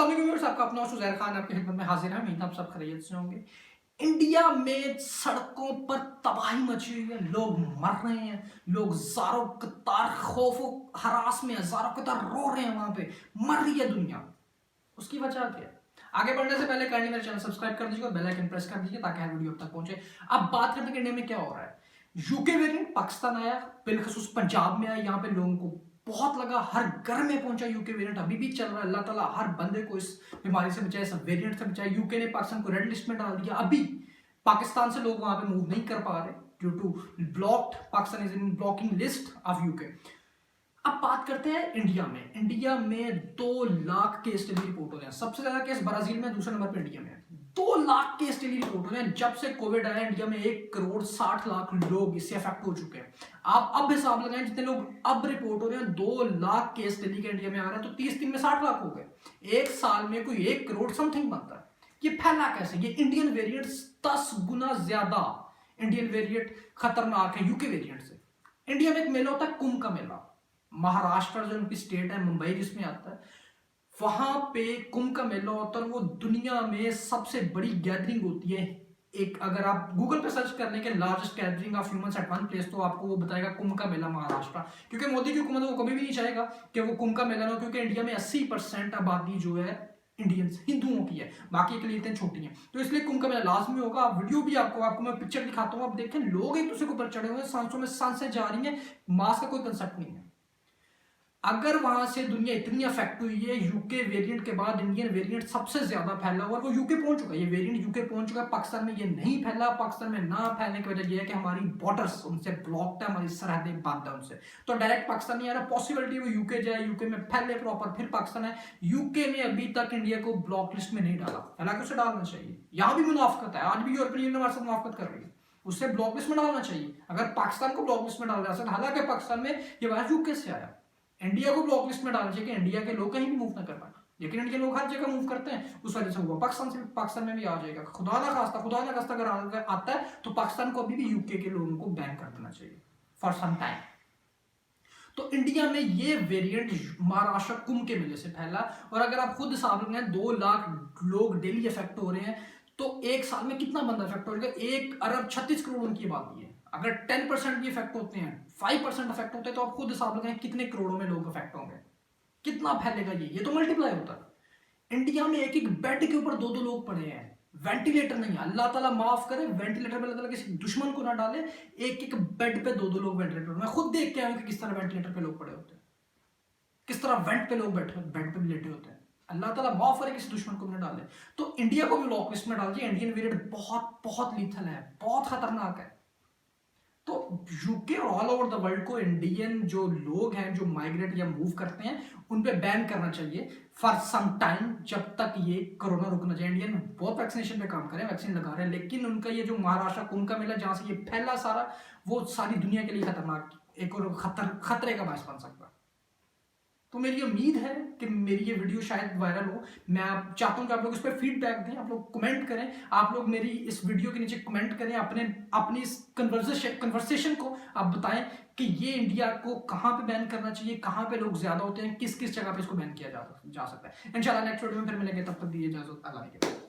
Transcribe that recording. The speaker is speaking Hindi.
अस्सलाम वालेकुम व्यूअर्स, आपका अपना शुज़ैर खान आपकी खिदमत में हाजिर है। उम्मीद आप सब खैरियत से होंगे। इंडिया में सड़कों पर तबाही मची हुई है, लोग मर रहे हैं, लोग ज़ारों कतार खौफ हरास में ज़ारों कतार रो रहे हैं, वहां पे मर रही है दुनिया। उसकी वजह क्या है? आगे बढ़ने से पहले काइंडली मेरे चैनल सब्सक्राइब कर दीजिए और बेल आइकन प्रेस कर दीजिए ताकि हर वीडियो अब तक पहुंचे। अब बात करते हैं कि इंडिया में क्या हो रहा है। यूके वेरिएंट पाकिस्तान आया, बिलखसूस पंजाब में आया, यहाँ पे लोगों को बहुत लगा, हर घर में पहुंचा यूके वेरिएंट, अभी भी चल रहा है। अल्लाह ताला हर बंदे को इस बीमारी से बचाए, सब वेरिएंट से बचाए। यूके ने पाकिस्तान को रेड लिस्ट में डाल दिया, अभी पाकिस्तान से लोग वहां पे मूव नहीं कर पा रहे due to blocked, Pakistan is in blocking list of UK. अब बात करते हैं इंडिया में। इंडिया में 2 लाख केस डेली रिपोर्ट हो रहे हैं। सबसे ज्यादा केस ब्राजील में, दूसरे नंबर पे इंडिया में है। 2 लाख केस डेली रिपोर्ट हो रहे हैं। जब से कोविड आया इंडिया में 1 करोड़ 60 लाख लोग इससे अफेक्ट हो चुके हैं। आप अब हिसाब लगाएं जितने लोग अब रिपोर्ट हो रहे हैं, 2 लाख केस डेली के इंडिया में आ रहे हैं, तो 30 दिन में 60 लाख हो गए। एक साल में कोई 1 करोड़ समथिंग बनता है। ये फैला कैसे? ये इंडियन वेरिएंट 10 गुना ज्यादा इंडियन वेरिएंट खतरनाक है यूके वेरिएंट से। इंडिया में एक मेला होता है कुंभ का मेला, महाराष्ट्र जो उनकी स्टेट है, मुंबई जिसमें आता है, वहां पे कुंभ का मेला होता है। वो दुनिया में सबसे बड़ी गैदरिंग होती है। एक अगर आप गूगल पे सर्च करने के largest gathering of humans at one place, तो आपको वो बताएगा कुंभ का मेला महाराष्ट्र। क्योंकि मोदी की हुकूमत वो कभी भी नहीं चाहेगा कि वो कुंभ का मेला ना हो, क्योंकि इंडिया में 80% आबादी जो है इंडियंस हिंदुओं की है, बाकी इकलीतें छोटी हैं, तो इसलिए कुंभ का मेला लाजमी होगा। वीडियो भी आपको मैं पिक्चर दिखाता हूँ, आप देखें लोग एक दूसरे के ऊपर चढ़े हुए हैं, सांसों में सांसें जा रही हैं, मास्क का कोई कंसेप्ट नहीं है। अगर वहां से दुनिया इतनी अफेक्ट हुई है, यूके वेरिएंट के बाद इंडियन वेरिएंट सबसे ज्यादा फैला हुआ, वो यूके पहुंच चुका है। ये वेरिएंट यूके पहुंच चुका है, पाकिस्तान में ये नहीं फैला। पाकिस्तान में ना फैलने की वजह यह है कि हमारी बॉर्डर्स उनसे ब्लॉक्ड है, हमारी सरहदें बंद है उनसे, तो डायरेक्ट पाकिस्तान नहीं आ रहा। पॉसिबिलिटी वो यूके जाए, यूके में फैले प्रॉपर, फिर पाकिस्तान है। यूके ने अभी तक इंडिया को ब्लॉक लिस्ट में नहीं डाला, हालांकि उसे डालना चाहिए। यहां भी मुनाफकत है, आज भी यूरोपियन यूनियन हमारे साथ मुनाफकत कर रही है, उससे ब्लॉक लिस्ट में डालना चाहिए। अगर पाकिस्तान को ब्लॉक लिस्ट में डाला जा सकता, हालांकि पाकिस्तान में ये वायरस यूके से आया। इंडिया को ब्लॉक लिस्ट में डालना चाहिए कि इंडिया के लोग कहीं भी मूव ना कर पाए, लेकिन इंडिया लोग हर जगह मूव करते हैं, उस वजह से हुआ। पाकिस्तान में भी आ जाएगा, खुदा ना खास्ता अगर आता है तो पाकिस्तान को अभी भी यूके के लोगों को बैन कर देना चाहिए फॉर सम टाइम। तो इंडिया में ये वेरिएंट महाराष्ट्र कुंभ के मेले से फैला, और अगर आप खुद हिसाब लगाएं 2 लाख लोग डेली इफेक्ट हो रहे हैं, तो एक साल में कितना बंदा इफेक्ट हो जाएगा? 1 अरब 36 करोड़ उनकी आबादी है। अगर 10% भी इफेक्ट होते हैं, 5% इफेक्ट होते हैं, तो आप खुद हिसाब लगाएं कितने करोड़ों में लोग इफेक्ट होंगे, कितना फैलेगा ये तो मल्टीप्लाई होता है। इंडिया में एक बेड के ऊपर 2 लोग पड़े हैं, वेंटिलेटर नहीं है, अल्लाह ताला माफ करे, वेंटिलेटर पे अल्लाह ताला किसी दुश्मन को ना डाले। एक बेड पे 2 लोग वेंटिलेटर, मैं खुद देख के आया कि किस तरह वेंटिलेटर पे लोग पड़े होते हैं, किस तरह वेंट पे लोग बैठे बेड पे लेटे होते हैं। अल्लाह ताला माफ करे, किसी दुश्मन को ना डाले। तो इंडिया को भी ब्लॉक लिस्ट में डाल दिया। इंडियन वेरिएंट बहुत बहुत लीथल है, बहुत खतरनाक है। तो यूके और ऑल ओवर द वर्ल्ड को इंडियन जो लोग हैं जो माइग्रेट या मूव करते हैं उन पे बैन करना चाहिए फॉर सम टाइम, जब तक ये कोरोना रुक ना जाए। इंडियन बहुत वैक्सीनेशन पे काम करें, वैक्सीन लगा रहे हैं, लेकिन उनका ये जो महाराष्ट्र कुंभ का मेला जहां से ये फैला सारा, वो सारी दुनिया के लिए खतरनाक, एक और खतरे का बायस बन सकता है। तो मेरी उम्मीद है कि मेरी ये वीडियो शायद वायरल हो। मैं चाहता हूं कि आप लोग इस पर फीडबैक दें, आप लोग कमेंट करें, आप लोग मेरी इस वीडियो के नीचे कमेंट करें, अपनी इस कन्वर्सेशन को आप बताएं कि ये इंडिया को कहां पे बैन करना चाहिए, कहां पे लोग ज्यादा होते हैं, किस किस जगह पे इसको बैन किया जा सकता है। इंशाल्लाह नेक्स्ट वीडियो में फिर मिलेंगे, तब तक दीजिए इजाजत, अल्लाह हाफ़िज़।